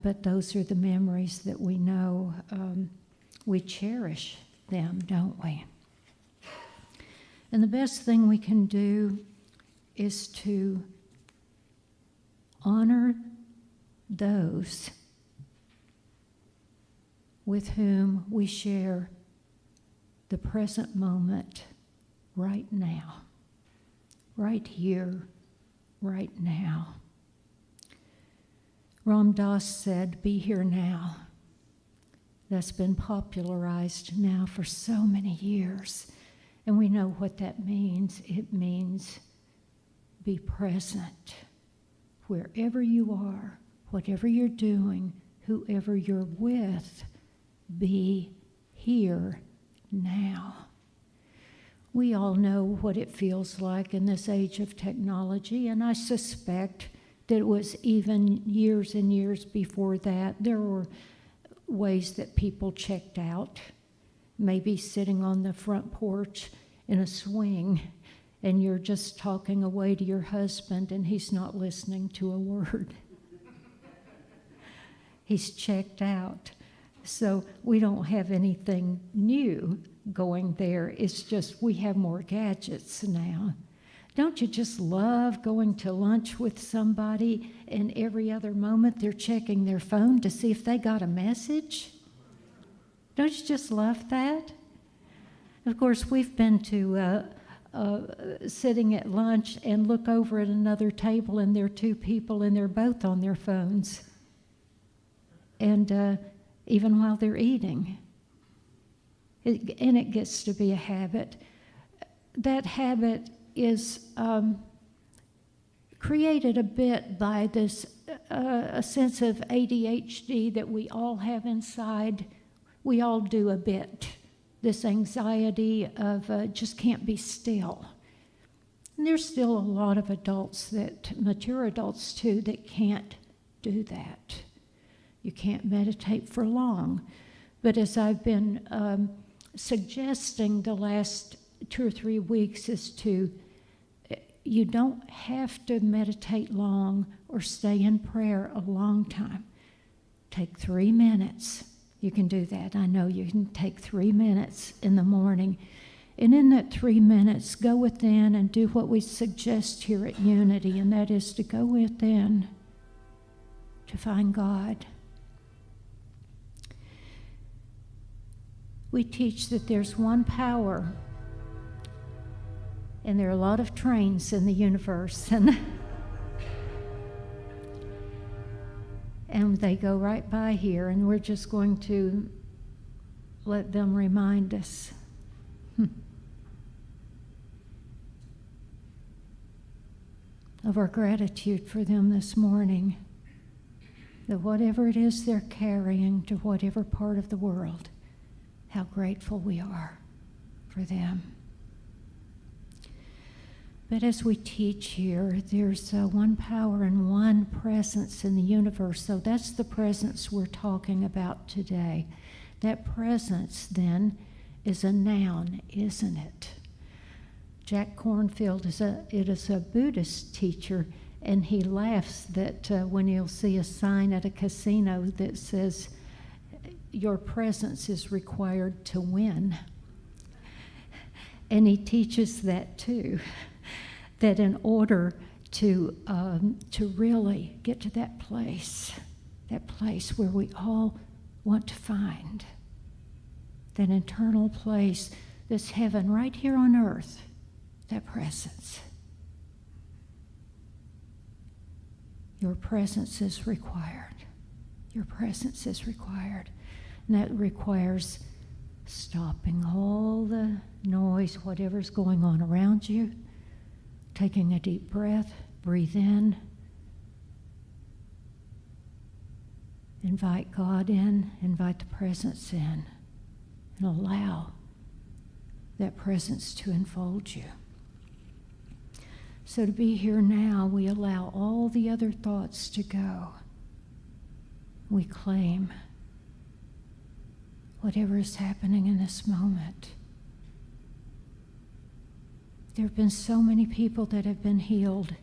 But those are the memories that we know. We cherish them, don't we? And the best thing we can do is to honor those with whom we share the present moment right now, right here, right now. Ram Dass said, "Be here now." That's been popularized now for so many years. And we know what that means. It means be present. Wherever you are, whatever you're doing, whoever you're with, be here now. We all know what it feels like in this age of technology, and I suspect that it was even years and years before that. There were ways that people checked out, maybe sitting on the front porch in a swing, and you're just talking away to your husband, and he's not listening to a word. He's checked out. So we don't have anything new going there. It's just we have more gadgets now. Don't you just love going to lunch with somebody and every other moment they're checking their phone to see if they got a message? Don't you just love that? Of course, we've been to sitting at lunch and look over at another table and there are two people and they're both on their phones. And even while they're eating. And it gets to be a habit. That habit is created a bit by this a sense of ADHD that we all have inside. We all do a bit. This anxiety of just can't be still. And there's still a lot of adults, mature adults too, that can't do that. You can't meditate for long. But as I've been suggesting the last 2 or 3 weeks you don't have to meditate long or stay in prayer a long time. Take 3 minutes. You can do that. I know you can take 3 minutes in the morning. And in that 3 minutes, go within and do what we suggest here at Unity, and that is to go within to find God. We teach that there's one power, and there are a lot of trains in the universe, and they go right by here, and we're just going to let them remind us. Of our gratitude for them this morning, that whatever it is they're carrying to whatever part of the world, how grateful we are for them. But as we teach here, there's one power and one presence in the universe. So that's the presence we're talking about today. That presence, then, is a noun, isn't it? Jack Kornfield is a Buddhist teacher, and he laughs that when he'll see a sign at a casino that says, "Your presence is required to win." And he teaches that too, that in order to really get to that place where we all want to find, that internal place, this heaven right here on earth, that presence. Your presence is required. Your presence is required. And that requires stopping all the noise, whatever's going on around you, taking a deep breath, breathe in, invite God in, invite the presence in, and allow that presence to enfold you. So to be here now, we allow all the other thoughts to go. We claim whatever is happening in this moment. There have been so many people that have been healed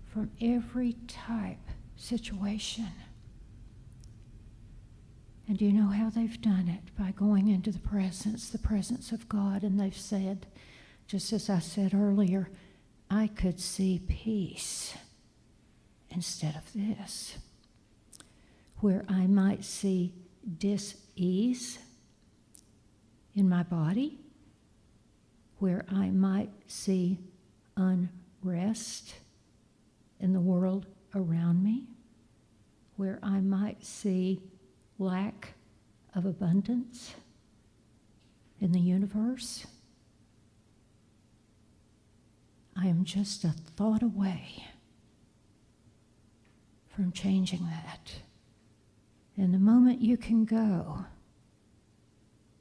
from every type situation. And do you know how they've done it? By going into the presence of God. And they've said, just as I said earlier, I could see peace instead of this. Where I might see dis-ease in my body, where I might see unrest in the world around me, where I might see lack of abundance in the universe. I am just a thought away from changing that. And the moment you can go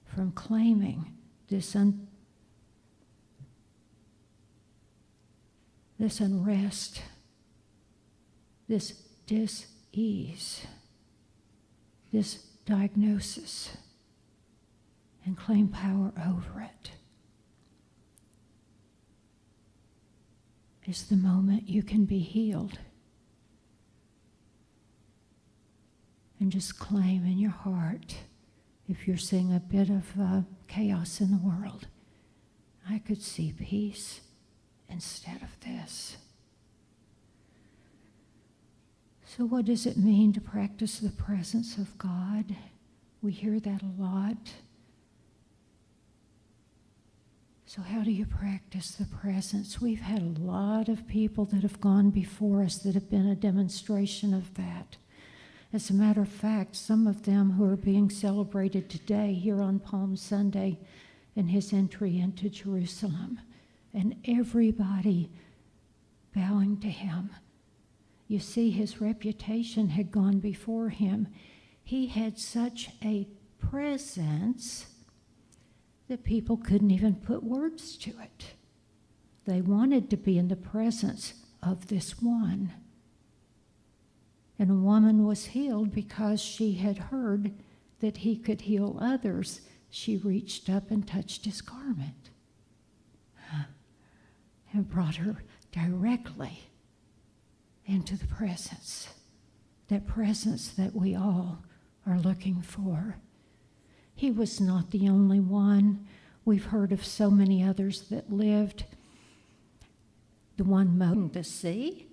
from claiming this unrest, this dis-ease, this diagnosis, and claim power over it, is the moment you can be healed. And just claim in your heart, if you're seeing a bit of chaos in the world, I could see peace instead of this. So what does it mean to practice the presence of God? We hear that a lot. So how do you practice the presence? We've had a lot of people that have gone before us that have been a demonstration of that. As a matter of fact, some of them who are being celebrated today here on Palm Sunday in his entry into Jerusalem, and everybody bowing to him. You see, his reputation had gone before him. He had such a presence that people couldn't even put words to it. They wanted to be in the presence of this one. And a woman was healed because she had heard that he could heal others. She reached up and touched his garment and brought her directly into the presence, that presence that we all are looking for. He was not the only one. We've heard of so many others that lived. The one mowing the sea,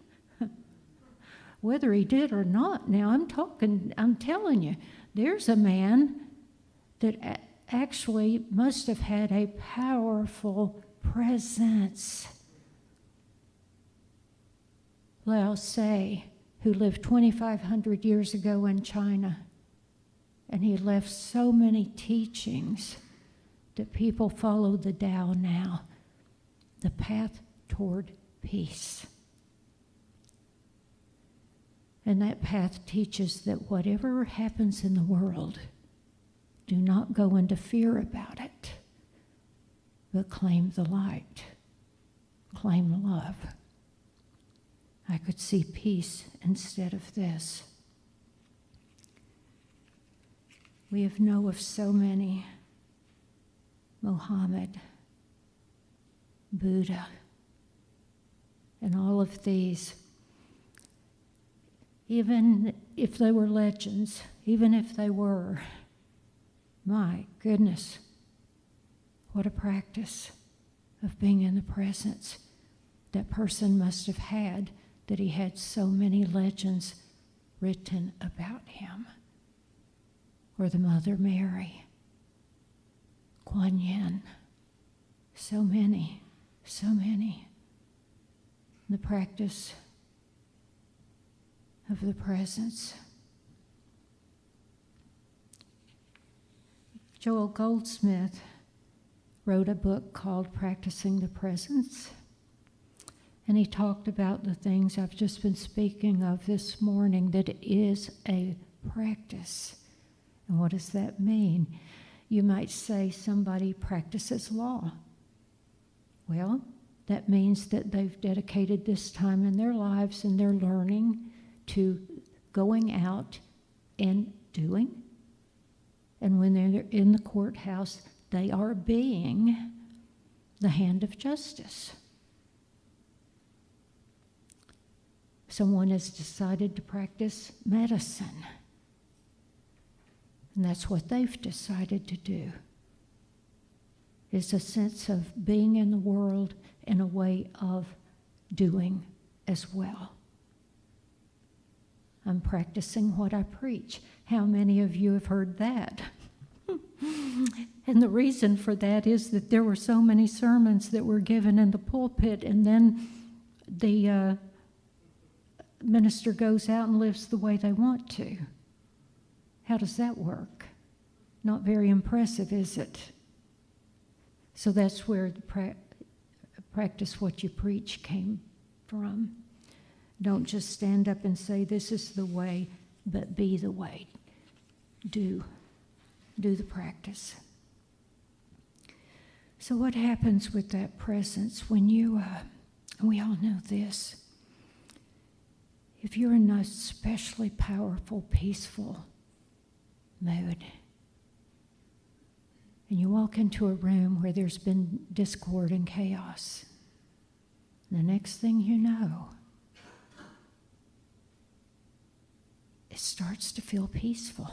whether he did or not. Now I'm telling you, there's a man that actually must have had a powerful presence. Lao Tse, who lived 2,500 years ago in China, and he left so many teachings that people follow the Tao now, the path toward peace. And that path teaches that whatever happens in the world, do not go into fear about it, but claim the light, claim love. I could see peace instead of this. We know of so many, Muhammad, Buddha, and all of these. Even if they were legends, even if they were, my goodness, what a practice of being in the presence that person must have had, that he had so many legends written about him. Or the Mother Mary, Kuan Yin, so many. The practice of the presence. Joel Goldsmith wrote a book called Practicing the Presence, and he talked about the things I've just been speaking of this morning, that it is a practice. And what does that mean? You might say somebody practices law. Well, that means that they've dedicated this time in their lives and their learning to going out and doing. And when they're in the courthouse, they are being the hand of justice. Someone has decided to practice medicine. And that's what they've decided to do. It's a sense of being in the world and a way of doing as well. I'm practicing what I preach. How many of you have heard that? And the reason for that is that there were so many sermons that were given in the pulpit, and then the minister goes out and lives the way they want to. How does that work? Not very impressive, is it? So that's where the practice what you preach came from. Don't just stand up and say, this is the way, but be the way. Do the practice. So what happens with that presence when you, we all know this, if you're in a especially powerful, peaceful mood, and you walk into a room where there's been discord and chaos, the next thing you know, it starts to feel peaceful.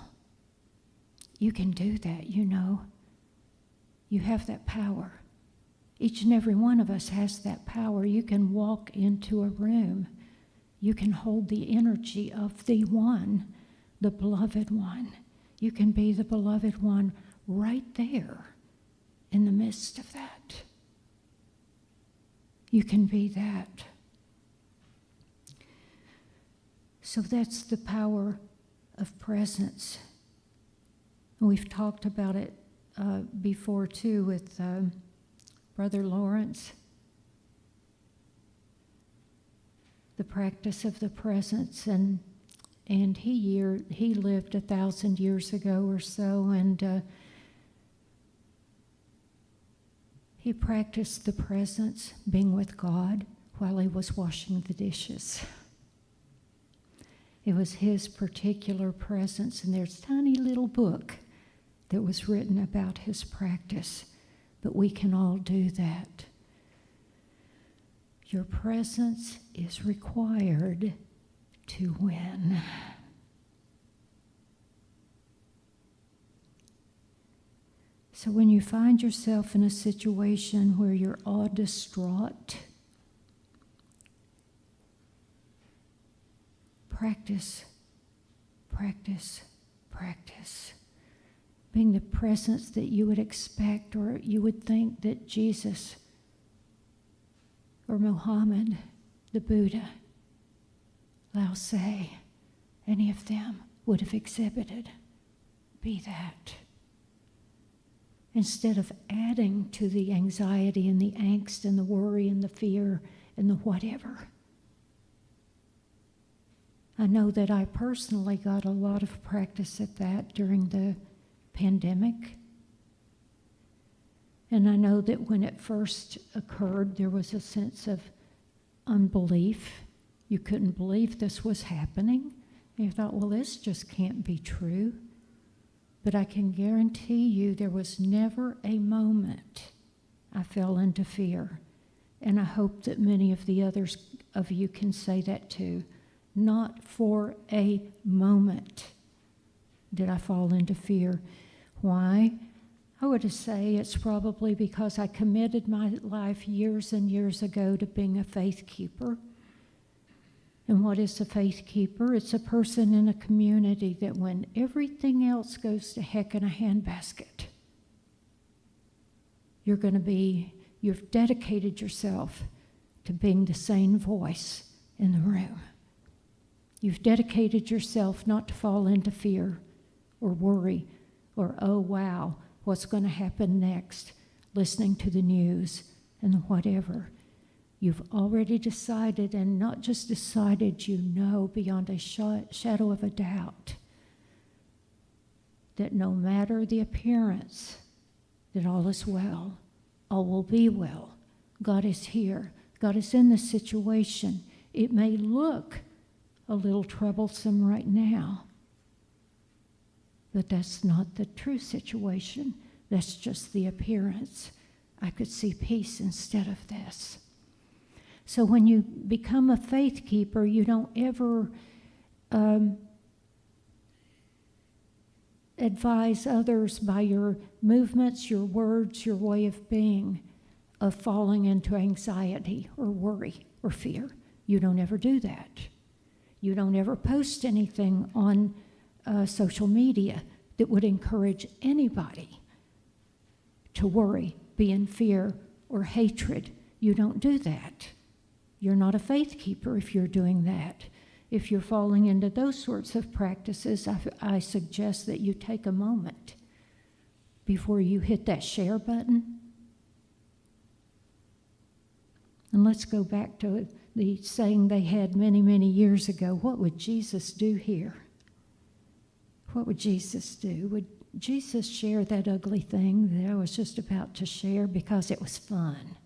You can do that, you know. You have that power. Each and every one of us has that power. You can walk into a room. You can hold the energy of the one, the beloved one. You can be the beloved one right there in the midst of that. You can be that. So that's the power of presence. We've talked about it before too with Brother Lawrence. The practice of the presence, and he lived 1,000 years ago or so, and he practiced the presence, being with God, while he was washing the dishes. It was his particular presence, and there's a tiny little book that was written about his practice, but we can all do that. Your presence is required to win. So when you find yourself in a situation where you're all distraught, practice, practice, practice. Being the presence that you would expect or you would think that Jesus or Muhammad, the Buddha, Lao Tse, any of them would have exhibited. Be that. Instead of adding to the anxiety and the angst and the worry and the fear and the whatever. I know that I personally got a lot of practice at that during the pandemic. And I know that when it first occurred, there was a sense of unbelief. You couldn't believe this was happening. And you thought, well, this just can't be true. But I can guarantee you there was never a moment I fell into fear. And I hope that many of the others of you can say that too. Not for a moment did I fall into fear. Why? I would say it's probably because I committed my life years and years ago to being a faith keeper. And what is a faith keeper? It's a person in a community that when everything else goes to heck in a handbasket, you've dedicated yourself to being the sane voice in the room. You've dedicated yourself not to fall into fear or worry or, oh, wow, what's going to happen next, listening to the news and whatever. You've already decided, and not just decided, you know beyond a shadow of a doubt that no matter the appearance, that all is well, all will be well. God is here. God is in the situation. It may look a little troublesome right now, but that's not the true situation. That's just the appearance. I could see peace instead of this. So when you become a faith keeper, you don't ever, advise others by your movements, your words, your way of being, of falling into anxiety or worry or fear. You don't ever do that. You don't ever post anything on social media that would encourage anybody to worry, be in fear, or hatred. You don't do that. You're not a faith keeper if you're doing that. If you're falling into those sorts of practices, I suggest that you take a moment before you hit that share button. And let's go back to the saying they had many, many years ago. What would Jesus do here? What would Jesus do? Would Jesus share that ugly thing that I was just about to share because it was fun?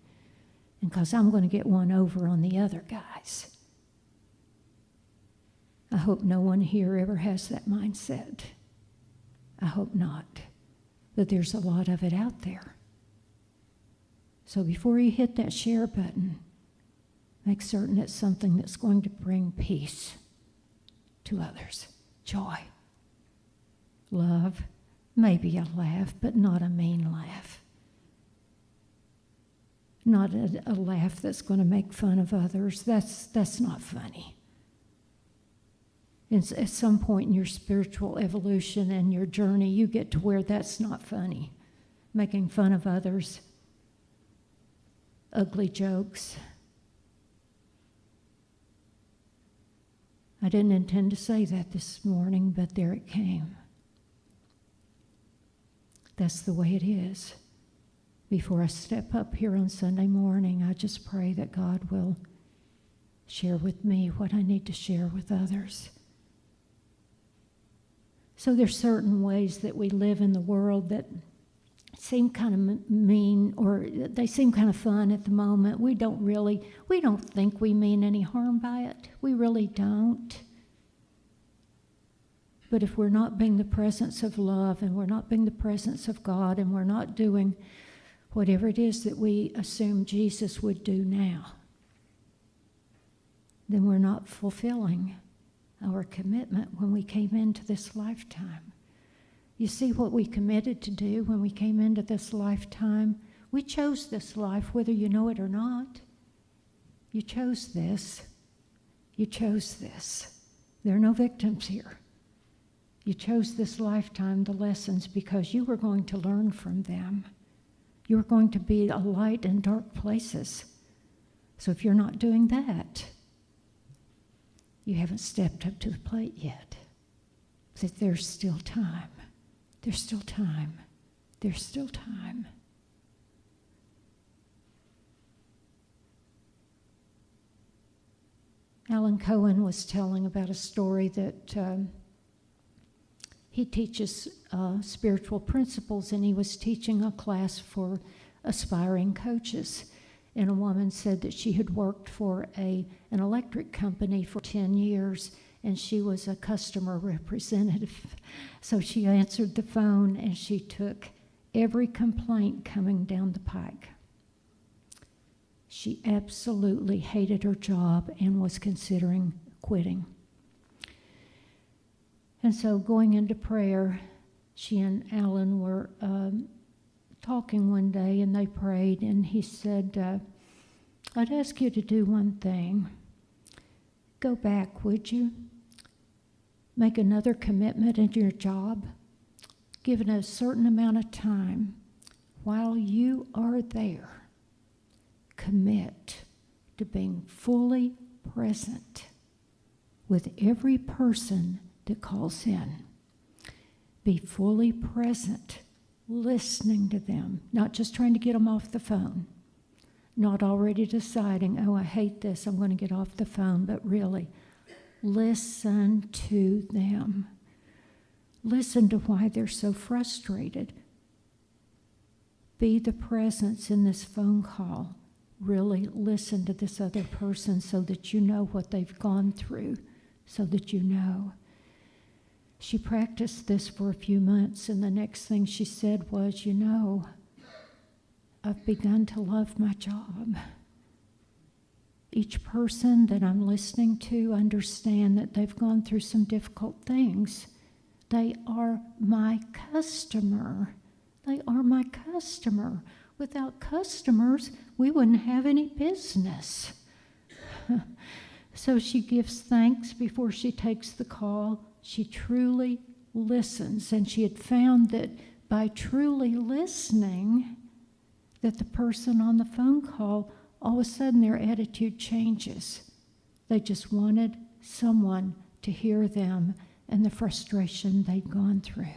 And because I'm going to get one over on the other guys. I hope no one here ever has that mindset. I hope not. But there's a lot of it out there. So before you hit that share button, make certain it's something that's going to bring peace to others, joy, love, maybe a laugh, but not a mean laugh. Not a laugh that's going to make fun of others. That's not funny. At some point in your spiritual evolution and your journey, you get to where that's not funny. Making fun of others, ugly jokes. I didn't intend to say that this morning, but there it came. That's the way it is. Before I step up here on Sunday morning, I just pray that God will share with me what I need to share with others. So there's certain ways that we live in the world that seem kind of mean, or they seem kind of fun at the moment. We don't think we mean any harm by it. We really don't. But if we're not being the presence of love, and we're not being the presence of God, and we're not doing whatever it is that we assume Jesus would do now, then we're not fulfilling our commitment when we came into this lifetime. You see what we committed to do when we came into this lifetime? We chose this life, whether you know it or not. You chose this. You chose this. There are no victims here. You chose this lifetime, the lessons, because you were going to learn from them. You were going to be a light in dark places. So if you're not doing that, you haven't stepped up to the plate yet. That there's still time. There's still time. There's still time. Alan Cohen was telling about a story that he teaches spiritual principles, and he was teaching a class for aspiring coaches. And a woman said that she had worked for an electric company for 10 years, and she was a customer representative. So she answered the phone, and she took every complaint coming down the pike. She absolutely hated her job and was considering quitting. And so going into prayer, she and Alan were talking one day, and they prayed, and he said, I'd ask you to do one thing. Go back, would you? Make another commitment in your job. Given a certain amount of time, while you are there, commit to being fully present with every person that calls in. Be fully present, listening to them, not just trying to get them off the phone, not already deciding, oh, I hate this, I'm going to get off the phone, but really, listen to them. Listen to why they're so frustrated. Be the presence in this phone call. Really listen to this other person so that you know what they've gone through, so that you know. She practiced this for a few months, and the next thing she said was, you know, I've begun to love my job. Each person that I'm listening to understand that they've gone through some difficult things, They are my customer. They are my customer. Without customers, we wouldn't have any business. So she gives thanks before she takes the call. She truly listens, and she had found that by truly listening, that the person on the phone call, all of a sudden their attitude changes. They just wanted someone to hear them and the frustration they'd gone through.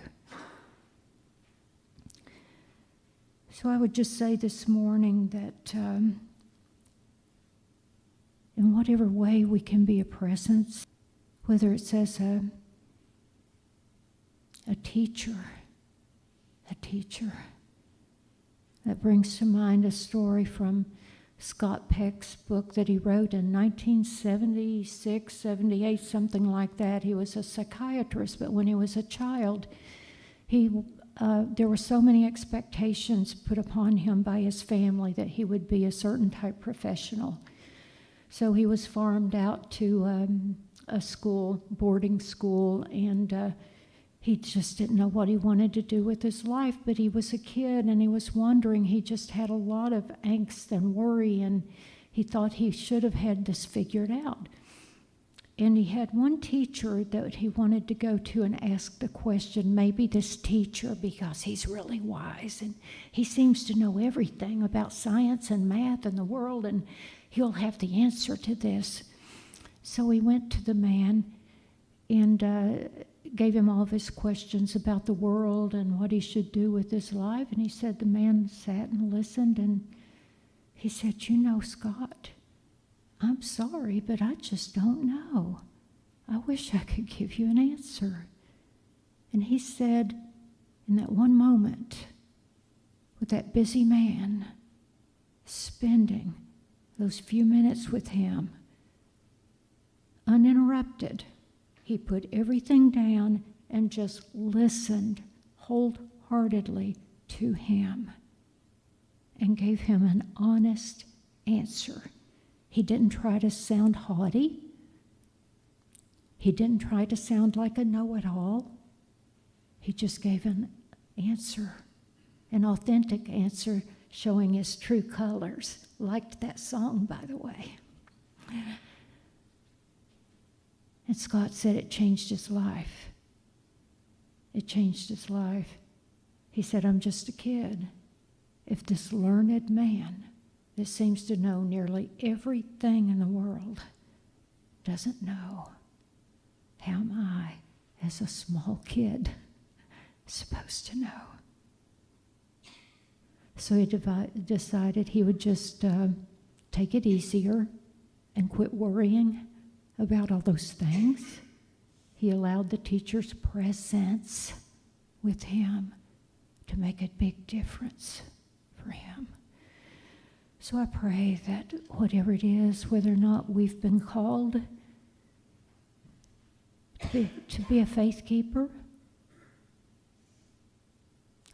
So I would just say this morning that in whatever way we can be a presence, whether it's as a teacher. That brings to mind a story from Scott Peck's book that he wrote in 1976, 78, something like that. He was a psychiatrist, but when he was a child, there were so many expectations put upon him by his family that he would be a certain type professional. So he was farmed out to a school, boarding school, and he just didn't know what he wanted to do with his life, but he was a kid and he was wondering. He just had a lot of angst and worry, and he thought he should have had this figured out. And he had one teacher that he wanted to go to and ask the question, maybe this teacher, because he's really wise and he seems to know everything about science and math and the world, and he'll have the answer to this. So he went to the man and gave him all of his questions about the world and what he should do with his life. And he said, the man sat and listened, and he said, Scott, I'm sorry, but I just don't know. I wish I could give you an answer. And he said, in that one moment, with that busy man, spending those few minutes with him, uninterrupted, he put everything down and just listened wholeheartedly to him and gave him an honest answer. He didn't try to sound haughty. He didn't try to sound like a know-it-all. He just gave an answer, an authentic answer, showing his true colors. Liked that song, by the way. And Scott said it changed his life. It changed his life. He said, I'm just a kid. If this learned man that seems to know nearly everything in the world doesn't know, how am I, as a small kid, supposed to know? So he decided he would just take it easier and quit worrying about all those things. He allowed the teacher's presence with him to make a big difference for him. So I pray that whatever it is, whether or not we've been called to be a faith keeper,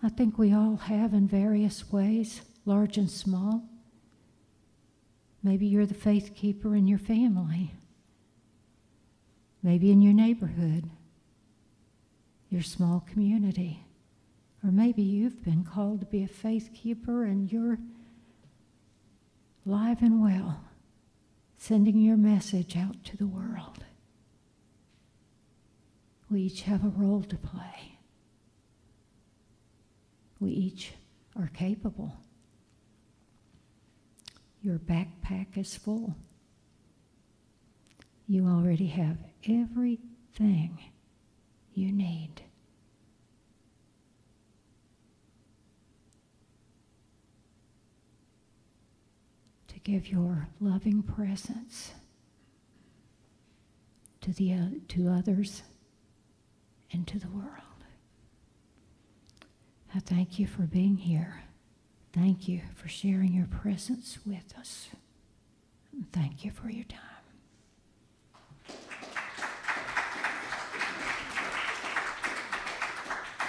I think we all have in various ways, large and small. Maybe you're the faith keeper in your family. Maybe in your neighborhood, your small community. Or maybe you've been called to be a faith keeper and you're live and well, sending your message out to the world. We each have a role to play. We each are capable. Your backpack is full. You already have everything you need. To give your loving presence to others and to the world. I thank you for being here. Thank you for sharing your presence with us. And thank you for your time.